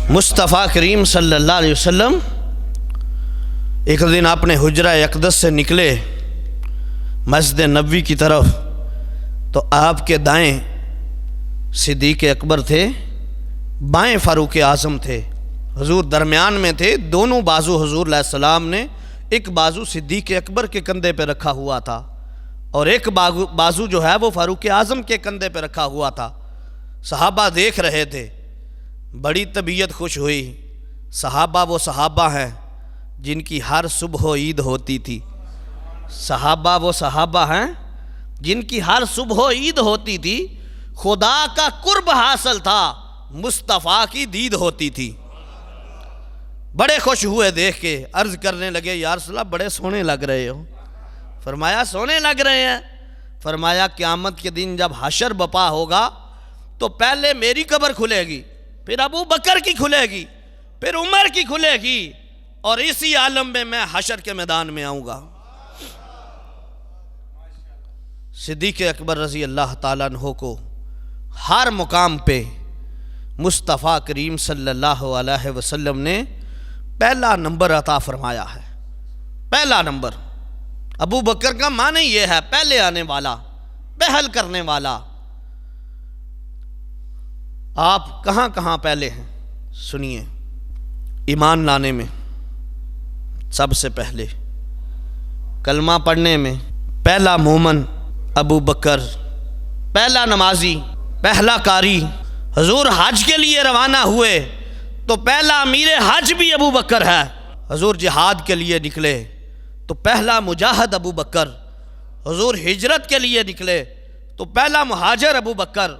مصطفیٰ کریم صلی اللہ علیہ وسلم ایک دن اپنے حجرہ اقدس سے نکلے مسجد نبوی کی طرف، تو آپ کے دائیں صدیق اکبر تھے، بائیں فاروق اعظم تھے، حضور درمیان میں تھے۔ دونوں بازو حضور علیہ السلام نے، ایک بازو صدیق اکبر کے کندھے پہ رکھا ہوا تھا اور ایک بازو جو ہے وہ فاروق اعظم کے کندھے پہ رکھا ہوا تھا۔ صحابہ دیکھ رہے تھے، بڑی طبیعت خوش ہوئی۔ صحابہ وہ صحابہ ہیں جن کی ہر صبح و عید ہوتی تھی۔ صحابہ وہ صحابہ ہیں جن کی ہر صبح و عید ہوتی تھی۔ خدا کا قرب حاصل تھا، مصطفیٰ کی دید ہوتی تھی۔ بڑے خوش ہوئے دیکھ کے، عرض کرنے لگے یا رسول اللہ بڑے سونے لگ رہے ہو۔ فرمایا سونے لگ رہے ہیں؟ فرمایا قیامت کے دن جب حشر بپا ہوگا تو پہلے میری قبر کھلے گی، پھر ابو بکر کی کھلے گی، پھر عمر کی کھلے گی، اور اسی عالم میں حشر کے میدان میں آؤں گا۔ صدیق اکبر رضی اللہ تعالیٰ عنہ کو ہر مقام پہ مصطفیٰ کریم صلی اللہ علیہ وسلم نے پہلا نمبر عطا فرمایا ہے۔ پہلا نمبر۔ ابو بکر کا معنی یہ ہے پہلے آنے والا، پہل کرنے والا۔ آپ کہاں کہاں پہلے ہیں سنیے۔ ایمان لانے میں سب سے پہلے، کلمہ پڑھنے میں پہلا مومن ابو بکر، پہلا نمازی، پہلا قاری۔ حضور حج کے لیے روانہ ہوئے تو پہلا امیر حج بھی ابو بکر ہے۔ حضور جہاد کے لیے نکلے تو پہلا مجاہد ابو بکر۔ حضور ہجرت کے لیے نکلے تو پہلا مہاجر ابو بکر۔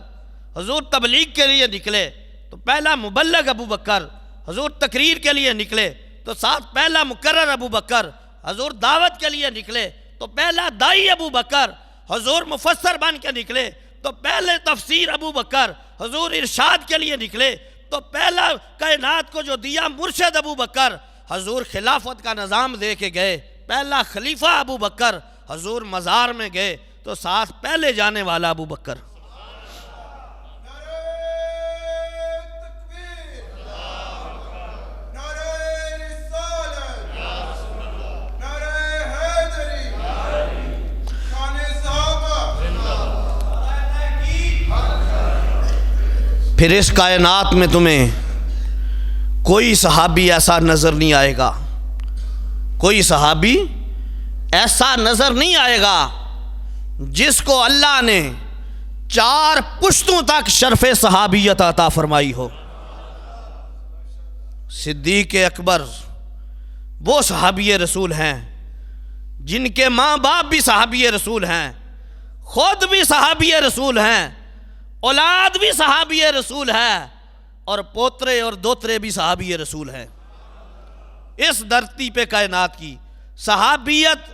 حضور تبلیغ کے لیے نکلے تو پہلا مبلغ ابو بکر۔ حضور تقریر کے لیے نکلے تو ساتھ پہلا مقرر ابو بکر۔ حضور دعوت کے لیے نکلے تو پہلا دائی ابو بکر۔ حضور مفسر بن کے نکلے تو پہلے تفسیر ابو بکر۔ حضور ارشاد کے لیے نکلے تو پہلا کائنات کو جو دیا مرشد ابو بکر۔ حضور خلافت کا نظام دے کے گئے، پہلا خلیفہ ابو بکر۔ حضور مزار میں گئے تو ساتھ پہلے جانے والا ابو بکر۔ پھر اس کائنات میں تمہیں کوئی صحابی ایسا نظر نہیں آئے گا، کوئی صحابی ایسا نظر نہیں آئے گا جس کو اللہ نے 4 پشتوں تک شرف صحابیت عطا فرمائی ہو۔ صدیق اکبر وہ صحابی رسول ہیں جن کے ماں باپ بھی صحابی رسول ہیں، خود بھی صحابی رسول ہیں، اولاد بھی صحابی رسول ہے، اور پوترے اور دوترے بھی صحابی رسول ہیں۔ اس دھرتی پہ کائنات کی صحابیت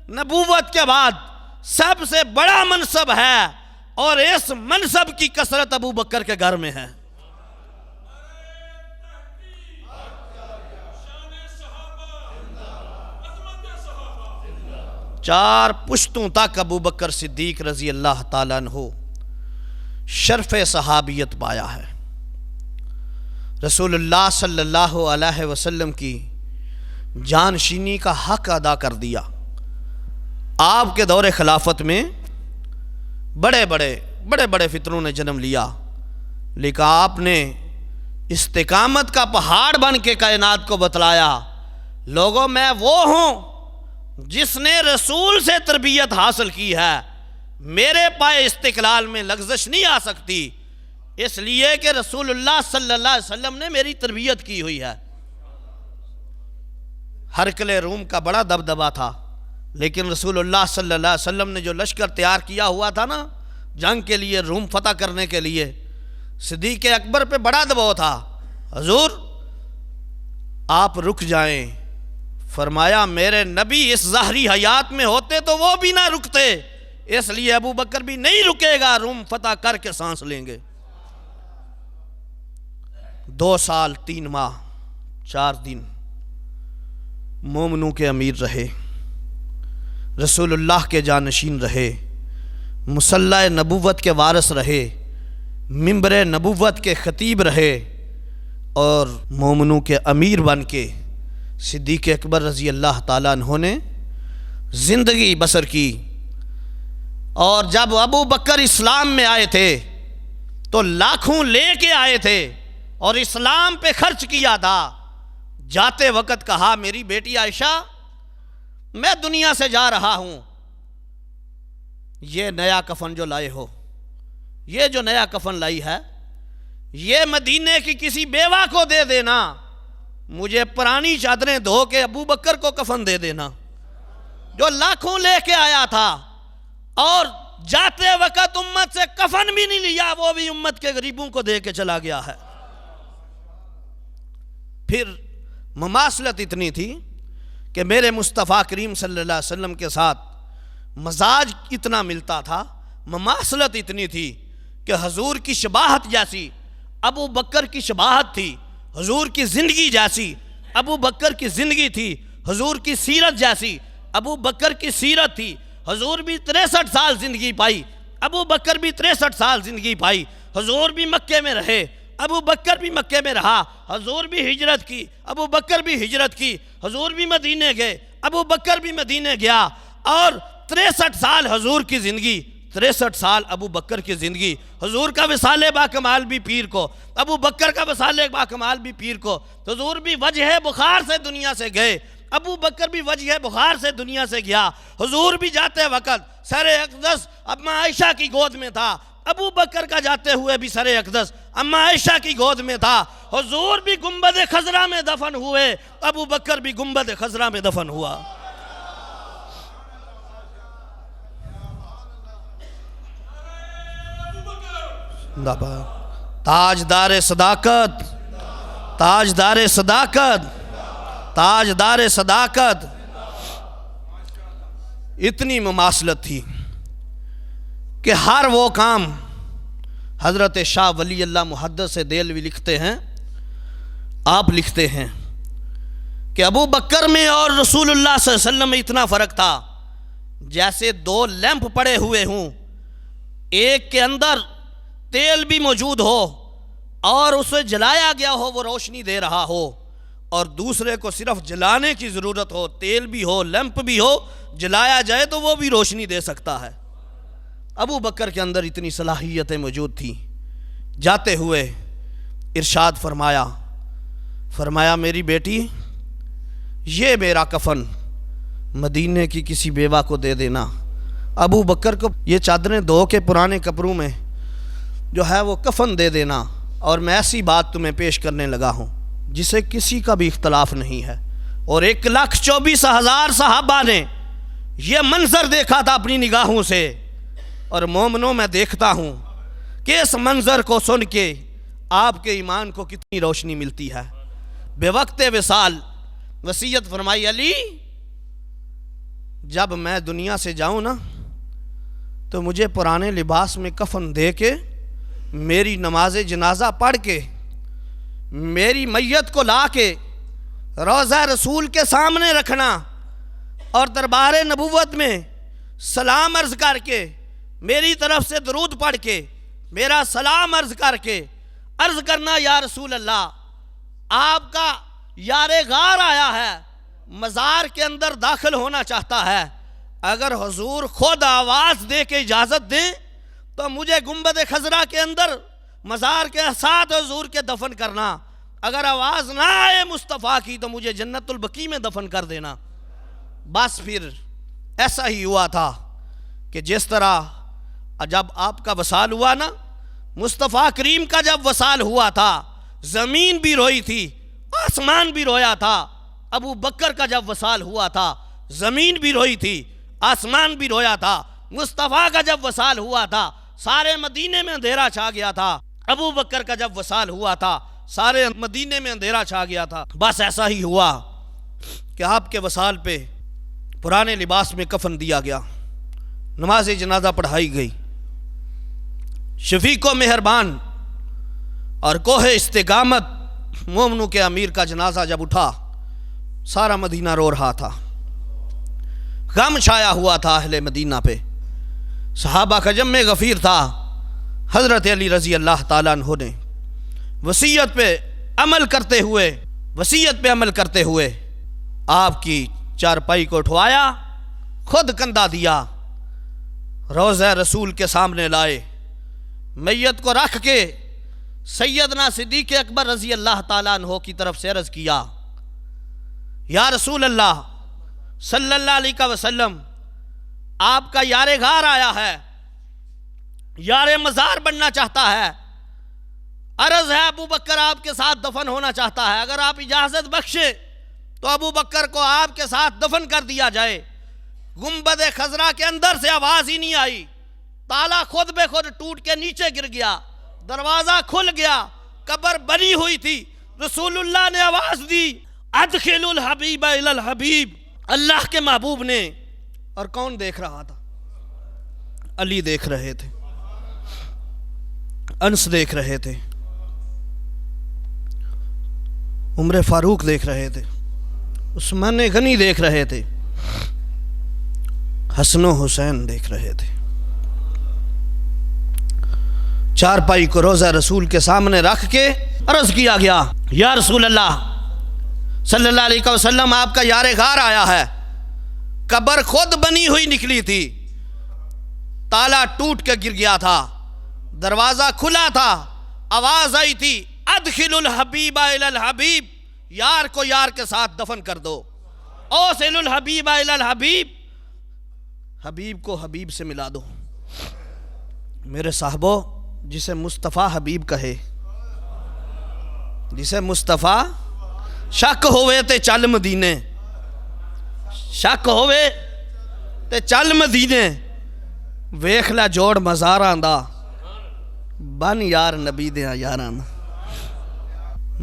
نبوت کے بعد سب سے بڑا منصب ہے، اور اس منصب کی کثرت ابو بکر کے گھر میں ہے۔ چار پشتوں تک ابو بکر صدیق رضی اللہ تعالیٰ عنہ شرف صحابیت پایا ہے۔ رسول اللہ صلی اللہ علیہ وسلم کی جانشینی کا حق ادا کر دیا۔ آپ کے دور خلافت میں بڑے بڑے فتنوں نے جنم لیا، لیکن آپ نے استقامت کا پہاڑ بن کے کائنات کو بتلایا، لوگوں میں وہ ہوں جس نے رسول سے تربیت حاصل کی ہے، میرے پائے استقلال میں لغزش نہیں آ سکتی، اس لیے کہ رسول اللہ صلی اللہ علیہ وسلم نے میری تربیت کی ہوئی ہے۔ ہرقل روم کا بڑا دبدبا تھا، لیکن رسول اللہ صلی اللہ علیہ وسلم نے جو لشکر تیار کیا ہوا تھا نا جنگ کے لیے، روم فتح کرنے کے لیے، صدیق اکبر پہ بڑا دباؤ تھا۔ حضور آپ رک جائیں، فرمایا میرے نبی اس ظاہری حیات میں ہوتے تو وہ بھی نہ رکتے، اس لیے ابو بکر بھی نہیں رکے گا، روم فتح کر کے سانس لیں گے۔ 2 سال 3 ماہ 4 دن مومنوں کے امیر رہے، رسول اللہ کے جانشین رہے، مصلی نبوت کے وارث رہے، منبر نبوت کے خطیب رہے، اور مومنوں کے امیر بن کے صدیق اکبر رضی اللہ تعالیٰ عنہ نے زندگی بسر کی۔ اور جب ابو بکر اسلام میں آئے تھے تو لاکھوں لے کے آئے تھے اور اسلام پہ خرچ کیا تھا۔ جاتے وقت کہا میری بیٹی عائشہ میں دنیا سے جا رہا ہوں، یہ نیا کفن جو لائے ہو، یہ جو نیا کفن لائی ہے یہ مدینے کی کسی بیوہ کو دے دینا، مجھے پرانی چادریں دھو کے ابو بکر کو کفن دے دینا۔ جو لاکھوں لے کے آیا تھا اور جاتے وقت امت سے کفن بھی نہیں لیا، وہ بھی امت کے غریبوں کو دے کے چلا گیا ہے۔ پھر مماثلت اتنی تھی کہ میرے مصطفیٰ کریم صلی اللہ علیہ وسلم کے ساتھ مزاج اتنا ملتا تھا، مماثلت اتنی تھی کہ حضور کی شباہت جیسی ابو بکر کی شباہت تھی، حضور کی زندگی جیسی ابو بکر کی زندگی تھی، حضور کی سیرت جیسی ابو بکر کی سیرت تھی۔ حضور بھی 63 سال زندگی پائی، ابو بکر بھی 63 سال زندگی پائی۔ حضور بھی مکے میں رہے، ابو بکر بھی مکے میں رہا۔ حضور بھی ہجرت کی، ابو بکر بھی ہجرت کی۔ حضور بھی مدینے گئے، ابو بکر بھی مدینے گیا۔ اور 63 سال حضور کی زندگی، 63 سال ابو بکر کی زندگی۔ حضور کا وصال باکمال بھی پیر کو، ابو بکر کا وصال باکمال بھی پیر کو۔ حضور بھی وجہ بخار سے دنیا سے گئے، ابو بکر بھی وجہ بخار سے دنیا سے گیا۔ حضور بھی جاتے وقت سر اقدس اماں عائشہ کی گود میں تھا، ابو بکر کا جاتے ہوئے بھی سر اقدس اماں عائشہ کی گود میں تھا۔ حضور بھی گنبد خضرا میں دفن ہوئے، ابو بکر بھی گنبد خضرا میں دفن ہوا۔ تاجدار صداقت، تاجدار صداقت، تاجدار صداقت۔ اتنی مماثلت تھی کہ ہر وہ کام حضرت شاہ ولی اللہ محدث دہلوی لکھتے ہیں، آپ لکھتے ہیں کہ ابو بکر میں اور رسول اللہ صلی اللہ علیہ وسلم میں اتنا فرق تھا جیسے 2 لیمپ پڑے ہوئے ہوں، ایک کے اندر تیل بھی موجود ہو اور اسے جلایا گیا ہو، وہ روشنی دے رہا ہو، اور دوسرے کو صرف جلانے کی ضرورت ہو، تیل بھی ہو، لیمپ بھی ہو، جلایا جائے تو وہ بھی روشنی دے سکتا ہے۔ ابو بکر کے اندر اتنی صلاحیتیں موجود تھیں۔ جاتے ہوئے ارشاد فرمایا میری بیٹی یہ میرا کفن مدینے کی کسی بیوہ کو دے دینا۔ ابو بکر کو یہ چادریں دھو کے پرانے کپڑوں میں جو ہے وہ کفن دے دینا، اور میں ایسی بات تمہیں پیش کرنے لگا ہوں جسے کسی کا بھی اختلاف نہیں ہے۔ اور 1,24,000 صحابہ نے یہ منظر دیکھا تھا اپنی نگاہوں سے، اور مومنوں میں دیکھتا ہوں کہ اس منظر کو سن کے آپ کے ایمان کو کتنی روشنی ملتی ہے۔ بے وقت وصال وصیت فرمائی علی جب میں دنیا سے جاؤں نا تو مجھے پرانے لباس میں کفن دے کے میری نماز جنازہ پڑھ کے میری میت کو لا کے روضہ رسول کے سامنے رکھنا، اور دربار نبوت میں سلام عرض کر کے میری طرف سے درود پڑھ کے میرا سلام عرض کر کے عرض کرنا یا رسول اللہ آپ کا یار غار آیا ہے، مزار کے اندر داخل ہونا چاہتا ہے، اگر حضور خود آواز دے کے اجازت دیں تو مجھے گنبد خضرا کے اندر مزار کے ساتھ حضور کے دفن کرنا، اگر آواز نہ آئے مصطفیٰ کی تو مجھے جنت البقیع میں دفن کر دینا۔ بس پھر ایسا ہی ہوا تھا کہ جس طرح جب آپ کا وصال ہوا نا، مصطفیٰ کریم کا جب وصال ہوا تھا زمین بھی روئی تھی، آسمان بھی رویا تھا۔ ابو بکر کا جب وصال ہوا تھا زمین بھی روئی تھی، آسمان بھی رویا تھا۔ مصطفیٰ کا جب وصال ہوا تھا سارے مدینے میں اندھیرا چھا گیا تھا۔ ابو بکر کا جب وصال ہوا تھا سارے مدینے میں اندھیرا چھا گیا تھا۔ بس ایسا ہی ہوا کہ آپ کے وصال پہ پرانے لباس میں کفن دیا گیا، نماز جنازہ پڑھائی گئی۔ شفیق و مہربان اور کوہ استقامت مومنوں کے امیر کا جنازہ جب اٹھا سارا مدینہ رو رہا تھا، غم چھایا ہوا تھا اہل مدینہ پہ، صحابہ کا جمع غفیر تھا۔ حضرت علی رضی اللہ تعالیٰ عنہ نے وصیت پہ عمل کرتے ہوئے، وصیت پہ عمل کرتے ہوئے آپ کی چارپائی کو اٹھوایا، خود کندھا دیا، روضہ رسول کے سامنے لائے، میت کو رکھ کے سیدنا صدیق اکبر رضی اللہ تعالیٰ عنہ کی طرف سے عرض کیا، یا رسول اللہ صلی اللہ علیہ وسلم، آپ کا یار غار آیا ہے، یار مزار بننا چاہتا ہے، عرض ہے ابو بکر آپ کے ساتھ دفن ہونا چاہتا ہے، اگر آپ اجازت بخشے تو ابو بکر کو آپ کے ساتھ دفن کر دیا جائے۔ گنبد خضرا کے اندر سے آواز ہی نہیں آئی، تالا خود بے خود ٹوٹ کے نیچے گر گیا، دروازہ کھل گیا، قبر بنی ہوئی تھی، رسول اللہ نے آواز دی، ادخل الحبیب الی الحبیب، اللہ کے محبوب نے۔ اور کون دیکھ رہا تھا؟ علی دیکھ رہے تھے، انس دیکھ رہے تھے، عمر فاروق دیکھ رہے تھے، عثمان غنی دیکھ رہے تھے، حسن و حسین دیکھ رہے تھے۔ چارپائی کو روضہ رسول کے سامنے رکھ کے عرض کیا گیا، یا رسول اللہ صلی اللہ علیہ وسلم، آپ کا یار غار آیا ہے، قبر خود بنی ہوئی نکلی تھی، تالا ٹوٹ کے گر گیا تھا، دروازہ کھلا تھا، آواز آئی تھی، ادخل الحبیب الی الحبیب، یار کو یار کے ساتھ دفن کر دو، اوصل الحبیب الی الحبیب، حبیب کو حبیب سے ملا دو۔ میرے صاحبو، جسے مصطفیٰ حبیب کہے، جسے مصطفیٰ شک ہوئے تے چل مدینے، شک ہوئے تے چل مدینے، ویکھ لے جوڑ مزاراں دا، بن یار نبی دیاں یاراں دا۔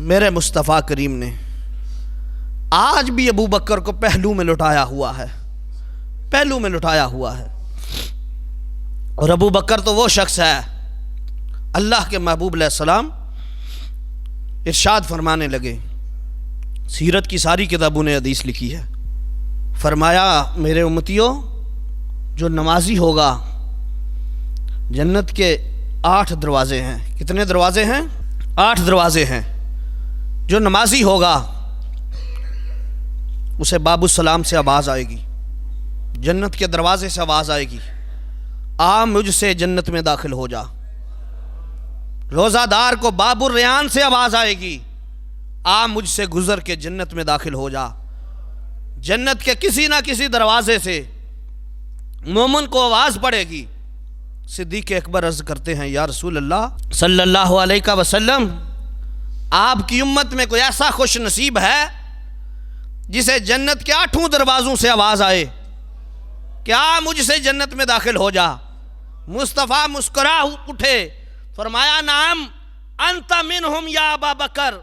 میرے مصطفیٰ کریم نے آج بھی ابو بکر کو پہلو میں لٹایا ہوا ہے، پہلو میں لٹایا ہوا ہے۔ اور ابو بکر تو وہ شخص ہے، اللہ کے محبوب علیہ السلام ارشاد فرمانے لگے، سیرت کی ساری کتابوں نے حدیث لکھی ہے، فرمایا میرے امتیوں، جو نمازی ہوگا، جنت کے 8 دروازے ہیں۔ کتنے دروازے ہیں؟ 8 دروازے ہیں۔ جو نمازی ہوگا اسے باب السلام سے آواز آئے گی، جنت کے دروازے سے آواز آئے گی، آ مجھ سے جنت میں داخل ہو جا۔ روزہ دار کو باب الریان سے آواز آئے گی، آ مجھ سے گزر کے جنت میں داخل ہو جا۔ جنت کے کسی نہ کسی دروازے سے مومن کو آواز پڑے گی۔ صدیق اکبر عرض کرتے ہیں، یا رسول اللہ صلی اللہ علیہ وسلم، آپ کی امت میں کوئی ایسا خوش نصیب ہے جسے جنت کے 8 دروازوں سے آواز آئے، کیا مجھ سے جنت میں داخل ہو جا؟ مصطفیٰ مسکرا اٹھے، فرمایا نعم انت منہم یا ابا بکر۔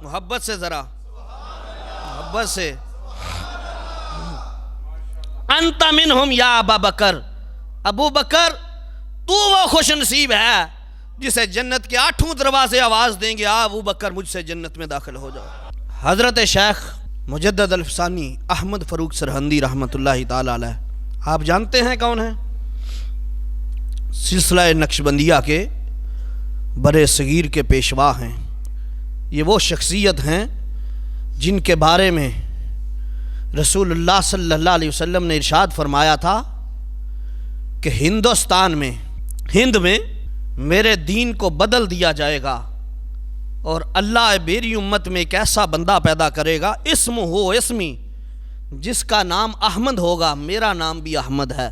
محبت سے ذرا، محبت سے، انت منہم یا ابا بکر، ابو بکر تو وہ خوش نصیب ہے جسے جنت کے 8 دروازے آواز دیں گے، ابو بکر مجھ سے جنت میں داخل ہو جاؤ۔ حضرت شیخ مجدد الفسانی احمد فروق سرہندی رحمۃ اللہ تعالی علیہ، آپ جانتے ہیں کون ہیں؟ سلسلہ نقشبندیہ کے برے صغیر کے پیشوا ہیں۔ یہ وہ شخصیت ہیں جن کے بارے میں رسول اللہ صلی اللہ علیہ وسلم نے ارشاد فرمایا تھا کہ ہندوستان میں، ہند میں میرے دین کو بدل دیا جائے گا، اور اللہ میری امت میں ایک ایسا بندہ پیدا کرے گا، اسم ہو اسمی، جس کا نام احمد ہوگا، میرا نام بھی احمد ہے۔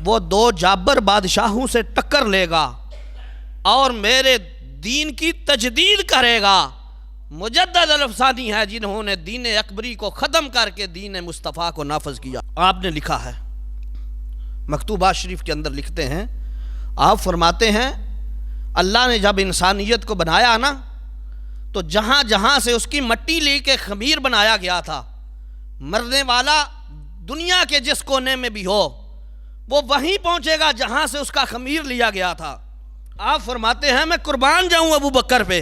وہ 2 جابر بادشاہوں سے ٹکر لے گا اور میرے دین کی تجدید کرے گا۔ مجدد الفسانی ہے جنہوں نے دین اکبری کو ختم کر کے دین مصطفیٰ کو نافذ کیا۔ آپ نے لکھا ہے، مکتوبات شریف کے اندر لکھتے ہیں، آپ فرماتے ہیں اللہ نے جب انسانیت کو بنایا نا، تو جہاں جہاں سے اس کی مٹی لے کے خمیر بنایا گیا تھا، مرنے والا دنیا کے جس کونے میں بھی ہو وہ وہیں پہنچے گا جہاں سے اس کا خمیر لیا گیا تھا۔ آپ فرماتے ہیں میں قربان جاؤں ابو بکر پہ،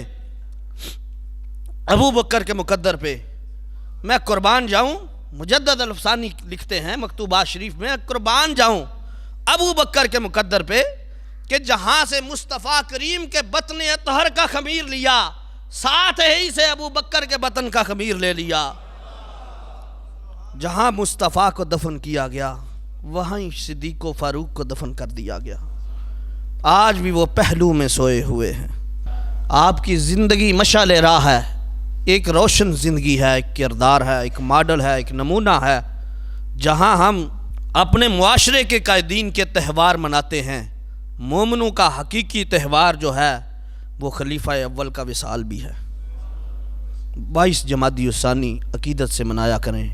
ابو بکر کے مقدر پہ میں قربان جاؤں۔ مجدد الفسانی لکھتے ہیں مکتوبات شریف میں، قربان جاؤں ابو بکر کے مقدر پہ کہ جہاں سے مصطفیٰ کریم کے بطن اطہر کا خمیر لیا، ساتھ ہی سے ابو بکر کے بطن کا خمیر لے لیا۔ جہاں مصطفیٰ کو دفن کیا گیا وہیں صدیق و فاروق کو دفن کر دیا گیا۔ آج بھی وہ پہلو میں سوئے ہوئے ہیں۔ آپ کی زندگی مشعل راہ ہے، ایک روشن زندگی ہے، ایک کردار ہے، ایک ماڈل ہے، ایک نمونہ ہے۔ جہاں ہم اپنے معاشرے کے قائدین کے تہوار مناتے ہیں، مومنوں کا حقیقی تہوار جو ہے وہ خلیفہ اول کا وصال بھی ہے۔ 22 جمادی الثانی عقیدت سے منایا کریں۔